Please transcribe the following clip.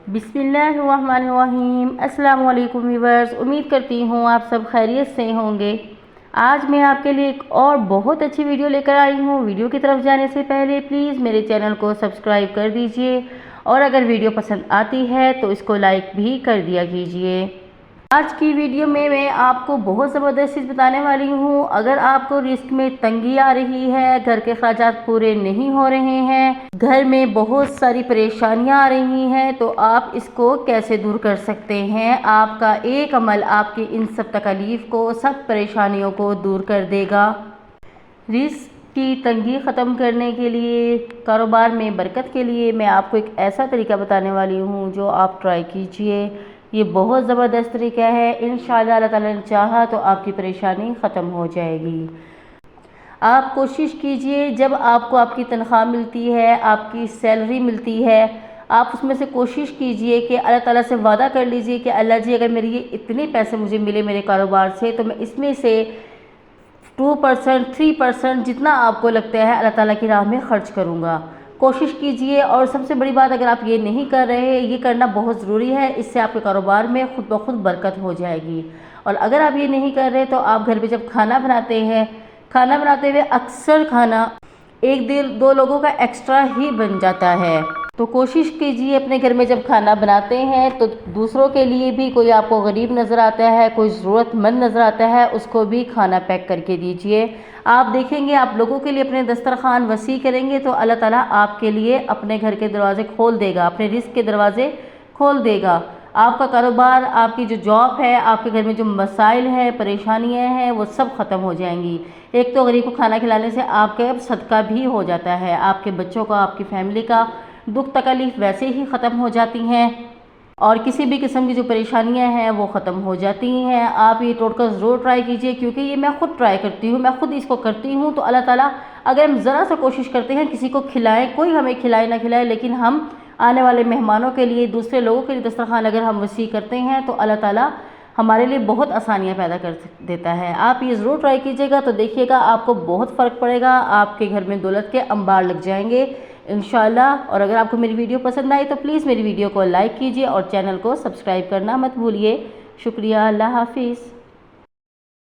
बिस्मिल्लाहिर्रहमानिर्रहीम। अस्सलाम वालेकुम व्यूअर्स, उम्मीद करती हूँ आप सब खैरियत से होंगे। आज मैं आपके लिए एक और बहुत अच्छी वीडियो लेकर आई हूँ। वीडियो की तरफ जाने से पहले प्लीज़ मेरे चैनल को सब्सक्राइब कर दीजिए और अगर वीडियो पसंद आती है तो इसको लाइक भी कर दिया कीजिए। आज की वीडियो में मैं आपको बहुत ज़बरदस्त चीज़ बताने वाली हूँ। अगर आपको रिस्क में तंगी आ रही है, घर के खर्चात पूरे नहीं हो रहे हैं, घर में बहुत सारी परेशानियाँ आ रही हैं, तो आप इसको कैसे दूर कर सकते हैं। आपका एक अमल आपकी इन सब तकलीफ़ को, सब परेशानियों को दूर कर देगा। रिस्क की तंगी ख़त्म करने के लिए, कारोबार में बरकत के लिए मैं आपको एक ऐसा तरीका बताने वाली हूँ जो आप ट्राई कीजिए। ये बहुत ज़बरदस्त तरीका है। इंशाअल्लाह अल्लाह ताला ने चाहा तो आपकी परेशानी ख़त्म हो जाएगी। आप कोशिश कीजिए, जब आपको आपकी तनख्वाह मिलती है, आपकी सैलरी मिलती है, आप उसमें से कोशिश कीजिए कि अल्लाह ताला से वादा कर लीजिए कि अल्लाह जी अगर मेरे ये इतने पैसे मुझे मिले मेरे कारोबार से, तो मैं इसमें से 2%, 3% जितना आपको लगता है अल्लाह ताला की राह में ख़र्च करूँगा। कोशिश कीजिए। और सबसे बड़ी बात, अगर आप ये नहीं कर रहे, ये करना बहुत ज़रूरी है। इससे आपके कारोबार में खुद ब खुद बरकत हो जाएगी। और अगर आप ये नहीं कर रहे तो आप घर पे जब खाना बनाते हैं, खाना बनाते हुए अक्सर खाना एक दो लोगों का एक्स्ट्रा ही बन जाता है। तो कोशिश कीजिए अपने घर में जब खाना बनाते हैं तो दूसरों के लिए भी, कोई आपको गरीब नज़र आता है, कोई ज़रूरतमंद नज़र आता है, उसको भी खाना पैक करके दीजिए। आप देखेंगे आप लोगों के लिए अपने दस्तरखान वसी करेंगे तो अल्लाह ताला आपके लिए अपने घर के दरवाज़े खोल देगा, अपने रिस्क के दरवाज़े खोल देगा। आपका कारोबार, आपकी जो जॉब है, आपके घर में जो मसाइल हैं, परेशानियां हैं, वो सब ख़त्म हो जाएंगी। एक तो गरीब को खाना खिलाने से आपका सदका भी हो जाता है, आपके बच्चों का, आपकी फैमिली का दुख तकलीफ़ वैसे ही ख़त्म हो जाती हैं और किसी भी किस्म की जो परेशानियां हैं वो ख़त्म हो जाती हैं। आप ये टोटका ज़रूर ट्राई कीजिए, क्योंकि ये मैं ख़ुद ट्राई करती हूँ, मैं ख़ुद इसको करती हूँ। तो अल्लाह ताला, अगर हम ज़रा सा कोशिश करते हैं किसी को खिलाएं, कोई हमें खिलाए ना खिलाए, लेकिन हम आने वाले मेहमानों के लिए, दूसरे लोगों के लिए दस्तरखान अगर हम वसी करते हैं तो अल्लाह ताला हमारे लिए बहुत आसानियाँ पैदा कर देता है। आप ये ज़रूर ट्राई कीजिएगा तो देखिएगा आपको बहुत फ़र्क पड़ेगा। आपके घर में दौलत के अंबार लग जाएंगे इंशाअल्लाह। और अगर आपको मेरी वीडियो पसंद आई तो प्लीज़ मेरी वीडियो को लाइक कीजिए और चैनल को सब्सक्राइब करना मत भूलिए। शुक्रिया। अल्लाह हाफिज़।